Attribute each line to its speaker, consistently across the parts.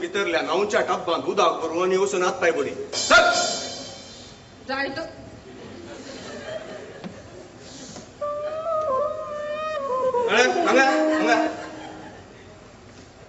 Speaker 1: भितरल्या नाऊच्या टब्बांत उदक भरून आणि वचून हात पाय बरी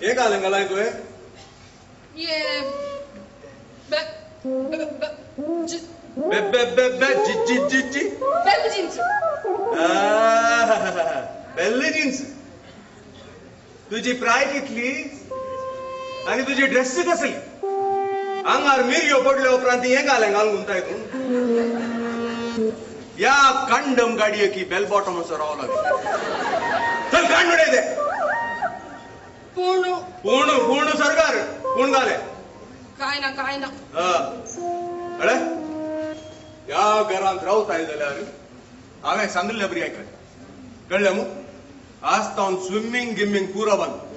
Speaker 1: हे घालें गलाय तुवें बेल्ली जीन्स तुझी प्राय कितली आणि तुझी ड्रेस कसली आंगार मिरयो पडल्या उपरांत हे घालें घालून गुंताय तू या कंडम गाडये की बेल बॉटम असं राहावं लागेल चल कांड मिळे दे पूर्ण पूर्ण पूर्ण सरकार कोण घाले
Speaker 2: काय ना
Speaker 1: अरे या घरांत रावताय जाल्यार हांवें सांगिल्लें बरी आयकय कळ्ळें मग आज तावन स्विमिंग गिमिंग पुरो बंद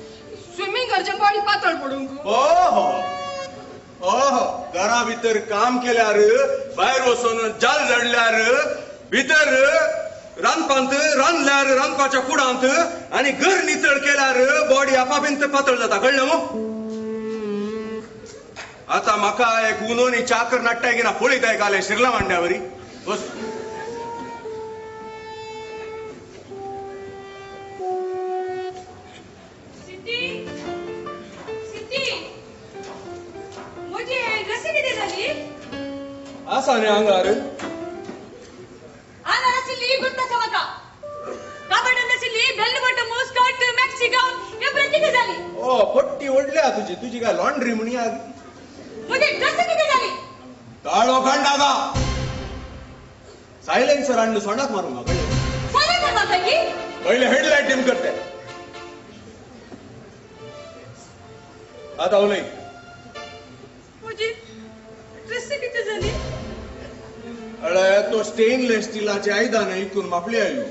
Speaker 2: स्विमिंग करचे बॉडी पातळ पडूंक
Speaker 1: ओहो घरा भितर काम केल्यार भायर वचून जाल झडल्यार भितर रांदपांत रांदल्यार रांदपाच्या कुडांत आणि घर नितळ केल्यार बॉडी आपापींत पातळ जाता कळ्ळें मग आता म्हाका एक उनोनी चाकर नाट्टाय घेना पळयताय काले शिरला मांड्यावरी बस आसा न्ही आंगार पट्टी ओढल्या तुझी काय लॉन्ड्री म्हणी काळो खंडागा सायलेन्सर आणलं सोंडाक मारू म्हाका पहिले हेडलाईट डिम करते आता उलय अरे तो स्टेनलेस स्टीलाचे आयदान इकून मापली आयलो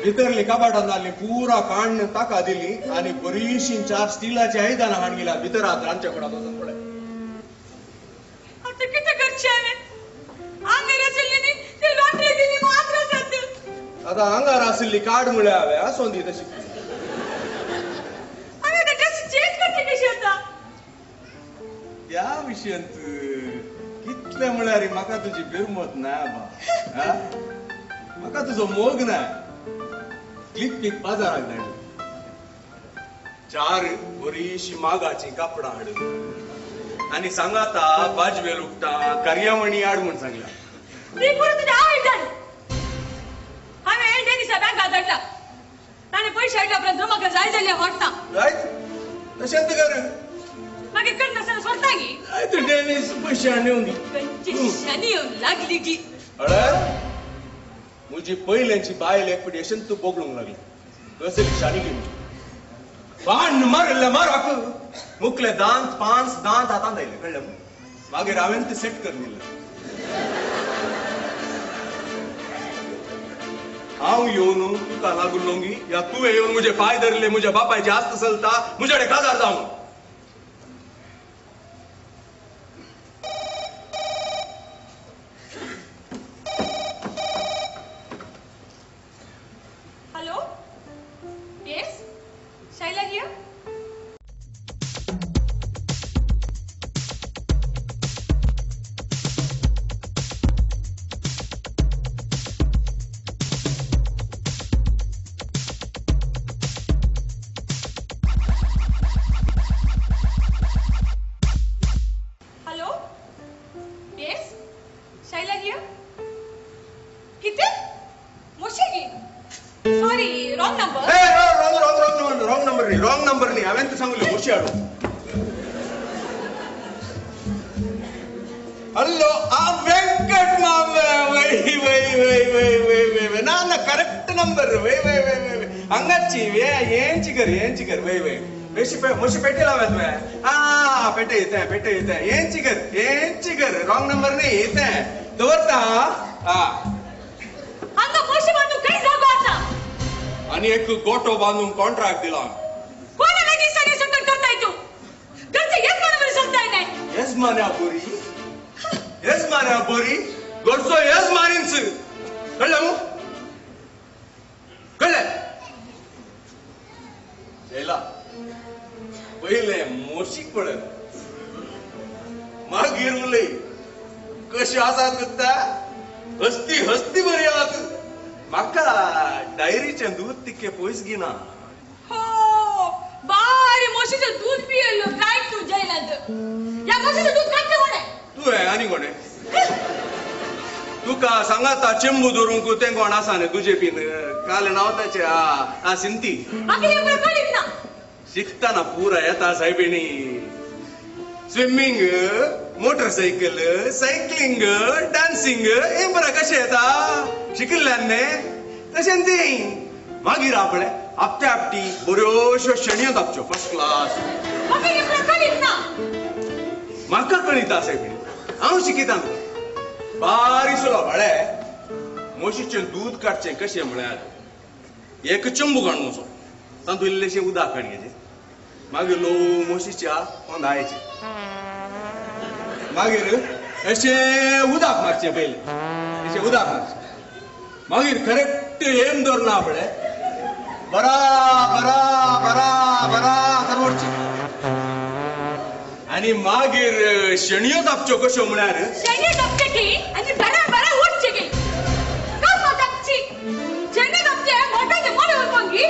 Speaker 1: भितरली कपाटांतली पुरा काण ताका दिली आणि बरीचशी 4 स्टिलाची आयदनां हाडून गेला भितर हात रांदच्या कुडांत वचून पळय.
Speaker 3: आता किती करचे हांवें आंगार आशिल्ली ती लॉटरी दिली मात्र सद्द
Speaker 1: आता आंगार आशिल्ली काड म्हळ्यार हांवें आसोन दी तशी
Speaker 3: हांवें ते ड्रेस चेंज करची कशी आता
Speaker 1: त्या विशयांत कितले म्हळ्यार म्हाका तुजी बिरमत ना बा. म्हाका तुजो मोग ना. क्लिक क्लिक बाजाराक धाडली 4 बरीचशी मागाची कापडां हाडून आणि सांगाता बाजवे लुकटा कार्यावणी हाड म्हूण सांगला.
Speaker 3: ती पुरो तुझ्या आवडटान हांवें डेनिसा बँकात धाडला ताणें पयशे हाडल्या उपरांत म्हाका जाय जाल्यार व्हरता
Speaker 1: रायट तशेंच कर.
Speaker 3: मागीर करनासतना सोडटा गी
Speaker 1: तर डेनिस पयशे हाडून दी.
Speaker 3: खंयची शनी येवन लागली की
Speaker 1: म्हजी पयल्यांची बायल एक्सपेक्टेशन तू बोगळूंक लागली. कसली शानिली म्हजी बाण मारले माराक मुकले दांत 5 दांत हातांत आयले कळ्ळें. मागीर हांवें ते सेट करून दिलें. हांव येवन तुका लागलो गी या तुवें येवन म्हजे पाय धरले म्हज्या बापायचे आस्त चलता म्हजे कडेन काजार जावं.
Speaker 3: Hello yes Shaila here hello yes Shaila here किती मोशेगी sorry wrong number
Speaker 1: wrong number न्ही हांवें तू सांगले मोशी हाडू. हॅलो वेंकट मामे वै वै वै वै वै वै वै ना करेक्ट नंबर वै वै वै वै वै हंगाची ఏంచి कर वै वै मोशी पेटे लावत वै पेटे येते ఏంచి कर रॉंग नंबर न्ही येते दवरता
Speaker 3: हांगा मोशी बांदून काही जागो आसा
Speaker 1: आणि एक गोटो बांधून कॉन्ट्रॅक्ट दिला.
Speaker 3: कोणाला दिसताना सुंदर करताय तू घरचे एक बरोबर सांगताय नाही
Speaker 1: येस मान्या बोरी गोडसो येस मारीन्स कळलं मग कळलं. शैला पहिले मोशीक पडत मागीर उलय कशी आसात करता हस्ती बरी आहात. म्हाका डायरीचें दूध तितके पयस गिना.
Speaker 3: हो बारी मोशीचं दूध पियलो राईट तू जयलाद या मोशीचं दूध काढते कोणे
Speaker 1: तू आहे आणि कोणे तुका सांगाता चेंबू धरूंक तें कोण आसा न्ही तुजे बीन काल नांव ताचें सिंती
Speaker 3: मागीर हे बरं कळीत ना
Speaker 1: शिकताना पुरा येता सायबिणी. स्विमिंग मोटरसायकल सायकलिंग डान्सिंग हे बरं कशें येता शिकिल्ल्यान न्ही तशें ती मागीर आपणे आपट्या आपटी बऱ्योशो शणयो दाखच्यो फर्स्ट क्लास.
Speaker 3: मागीर हे बरं कळीत ना
Speaker 1: म्हाका कळिता सायबिणी हांव शिकिता बारीसो लोबाळे म्हशीचें दूध काडचें कशें म्हळ्यार एक चंबू काडून वचो तातूंत इल्लेशें उदक काडयेचें मागीर ल्हव म्हशीच्या पोंदायचें मागीर अशें उदक मारचें पयलें अशें उदक मारचें मागीर करेक्ट एम दवरना आपणे बरा बरा बरा बरा तरवडची आनी मागीर शेणयो तापच्यो कश्यो म्हळ्यार
Speaker 3: शेणी दापचे की आणि बरा बरा उठचे की का माताची शेणी दापचे मोठाचे मोठे होतोंगी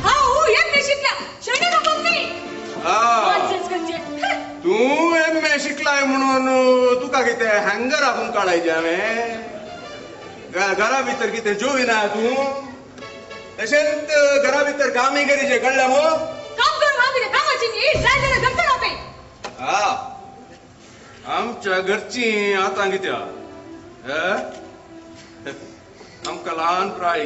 Speaker 3: हाऊ एक शिकला शेणी दापंगी वाचच करचे
Speaker 1: तू एम शिकलाय म्हणून तुका कितें हँगर हाकून काडायचें हांवें घरा भितर कितें जोविना तूं तशेंच घरा भितर कामय करीचें कळ्ळें मगो
Speaker 3: काम करून मागीर कामाची न्ही जाय जाल्यार घरचे रावपे
Speaker 1: आमच्या घरची आतां कित्या आमकां ल्हान प्राय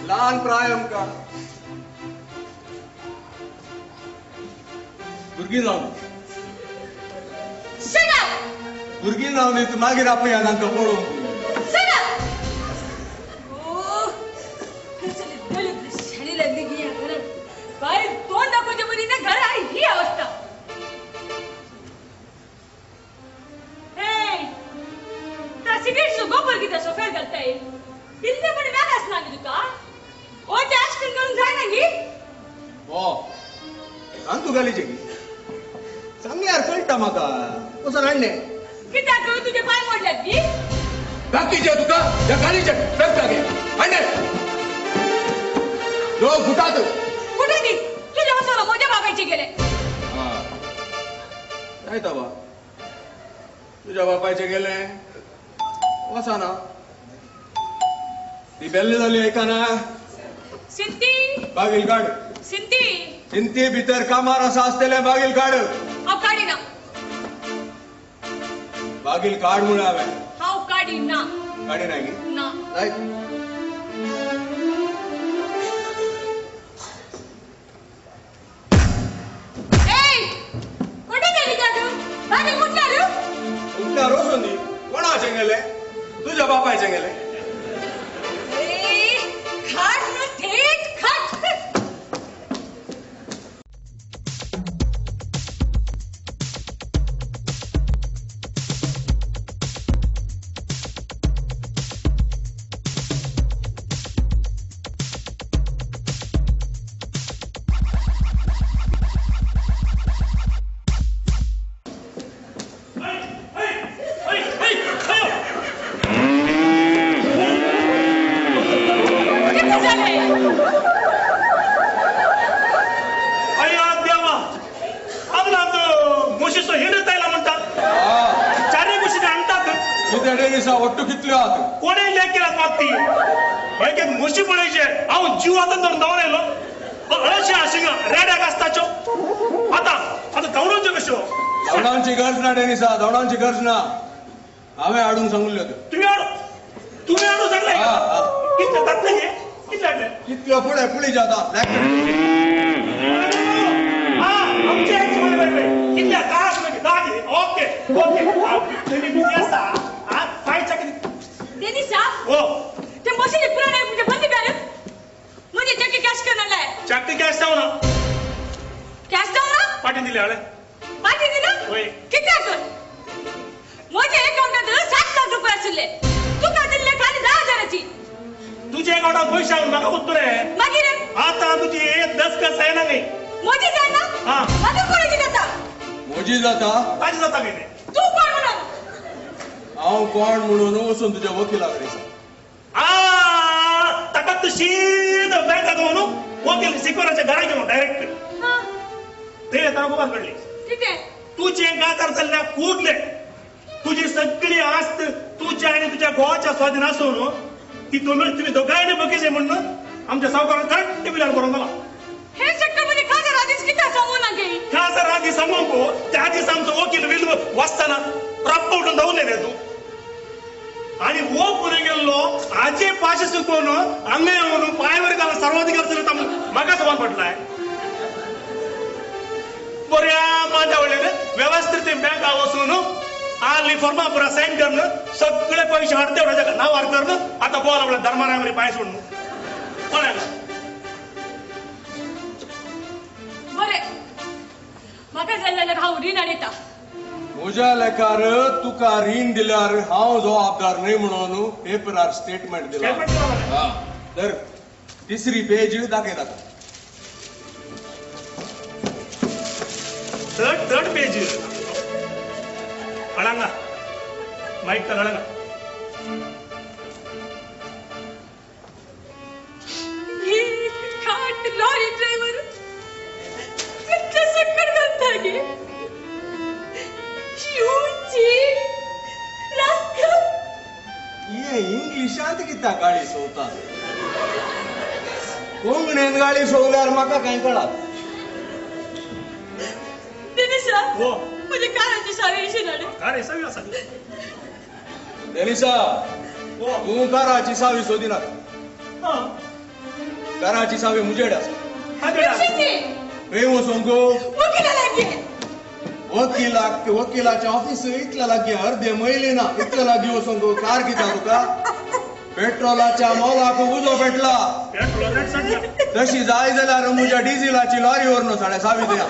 Speaker 1: ल्हान प्राय आमकां भुरगीं जावन भुरगीं नाव न्ही तू मागीर आपया तांकां पळोवंक
Speaker 3: चला ओ चल दलित शाळेला निघी या घरात काय तोंड दाखवते बरी ना घर आहे ही अवस्था हे त्या सिगरेट गोबर किती सोफेर घालताय इल्ले पण व्याग असणार की तुका ओ त्या ऍक्शन करून जाय ना की
Speaker 1: हो सांग तू घालीचे की सांग यार कळटा म्हाका कसं हाडणे
Speaker 3: कित्याक करून तुझे पाय मोडल्यात की
Speaker 1: बाकीचे तुका त्या गालीचे फेकता घे हाडणे लोक फुटात
Speaker 3: कुठे ती तुझ्या वसाला मोठ्या बाबायचे गेले
Speaker 1: काय तवा तुझ्या बापायचे गेले वसाना ती बेल्ली जाली ऐकाना
Speaker 3: सिंती
Speaker 1: बागील काढ
Speaker 3: सिंती
Speaker 1: चिंती भितर कामार असा असलेले बागील काढ
Speaker 3: हाव काढी ना
Speaker 1: बागील काढ म्हणून हांवें
Speaker 3: हाव काढी ना
Speaker 1: काढी नाही गे
Speaker 3: ना
Speaker 1: राईट
Speaker 3: ए कुठे गेली का तू बाकी कुठला रे
Speaker 1: उलटा रोशनी कोणाचे गेले तुझ्या बापायचे गेले
Speaker 3: ए खाट ना थेट खाट
Speaker 1: ಒಟ್ಟು ಕಿತ್ಲಿ ಆತು
Speaker 4: कोणे लेकीला मागती एक एक मुशी पडायचे अहो जीव आता तर दवलेलो अळशी आशिंग रेड्याक आसताच्यो आता आता दवडांच्यो कश्यो
Speaker 1: दवडांची गरज ना डेनिसा दवडांची गरज ना हांवें हाडून सांगले
Speaker 4: तुम्ही हाडू सांगले कितले जातले गे कितले हाडले
Speaker 1: कितल्यो फुडें पुळी जाता
Speaker 4: हा आमचे एक म्हणले कितले कास म्हणजे दागे ओके ओके तुम्ही बिझी असता हा फायचा किती
Speaker 3: डेनिसा
Speaker 4: हो
Speaker 3: ते मशीन पुराणे म्हणजे बंद कर म्हणजे चक्की कॅश करणार आहे
Speaker 4: चक्की कॅश जाऊ ना
Speaker 3: कॅश जाऊ ना
Speaker 4: पाठी दिले हळे
Speaker 3: पाठी दिला
Speaker 4: होय
Speaker 3: किती कर माझ्या अकाउंटात 7 लाख रुपये असले तू का दिले खाली 10,000ची
Speaker 4: तुझे अकाउंटात पैसे आणून नका होतो रे
Speaker 3: मागे रे
Speaker 4: आता तुझी 10 कस आहे ना नाही
Speaker 3: मोदी जाय ना
Speaker 4: हा
Speaker 3: माझं कोणी जाता
Speaker 1: मोजी जाता
Speaker 4: माझी जाता की नाही
Speaker 3: तू कोण म्हणून
Speaker 1: हांव कोण म्हणून वचून तुझ्या वकिलाकडे
Speaker 4: ताका शीद बँकात म्हणून वकील सिक्युराच्या घरा घेऊन डायरेक्ट
Speaker 3: हां
Speaker 4: ते तारा गोबार कडली
Speaker 3: ठीक आहे
Speaker 4: तुझे गाकार चालल्या कुठले तुझी सगळी आस्त तुझ्या आणि तुझ्या गोवाच्या स्वाधीन असून ती तुम्ही दोघांनी बघितले म्हणून आमच्या सावकारात करेक्ट बिलार करून मला
Speaker 3: हे चक्कर मध्ये खासदार आधीच किती समोर ना घेई
Speaker 4: खासदार आधी समोको त्या आधीच आमचं वकील विल वाचताना प्रॉप उठून धावून नाही तू आणि वो पुढे गेलो आजे पाशे सुकवून अंगय म्हणून पायवर गेला सर्वाधिकार मगाच वन पडलाय बऱ्या माझ्या वडील व्यवस्थित बँक वसून आली फॉर्मा पुरा साईन करणं सगळे पैसे हडते एवढ्या नावार करणं आता बोला आपल्या धर्मारामध्ये पाय सोडणं कोणाला
Speaker 3: बरे म्हाका जाल्लेले हांव रीण आणीता
Speaker 1: म्हज्या लेखार तुका रीण दिल्यार हांव जबाबदार न्हय म्हणून पेपरार स्टेटमेंट दिला तर तिसरी पेज दाखयता
Speaker 4: थर्ड पेज अळंगा माईक तर अळंगा
Speaker 3: खाट लॉरी ड्रायव्हर किती चक्कर घालता गे शिवची रास्ता
Speaker 1: ये इंग्लिशांत कित्या गाडी सोवता कोंकणीन गाडी सोवल्यार म्हाका कांय कळत
Speaker 3: दिनेशा
Speaker 4: हो
Speaker 3: म्हणजे काराची सारी शिनाडे
Speaker 4: अरे सगळं असं
Speaker 1: डेनिसा
Speaker 4: हो
Speaker 1: तू काराची सावी सोदिनात
Speaker 4: हा
Speaker 1: काराची सावी मुजेड आसा
Speaker 4: हा बेटा
Speaker 3: शिंदे
Speaker 1: खंय वचोंक
Speaker 3: वकिलाला घे
Speaker 1: वकिलाच्या ऑफिस इतल्या लागी अर्धे महिले ना इतल्या लागी वचून तू कार कित्या तुका पेट्रोलाच्या मोलाक उजो पेटला
Speaker 4: पेट्रोल रेट चढला
Speaker 1: तशी जाय जाल्यार म्हज्या डिझेलाची लॉरी व्हरून साडे 6 द्या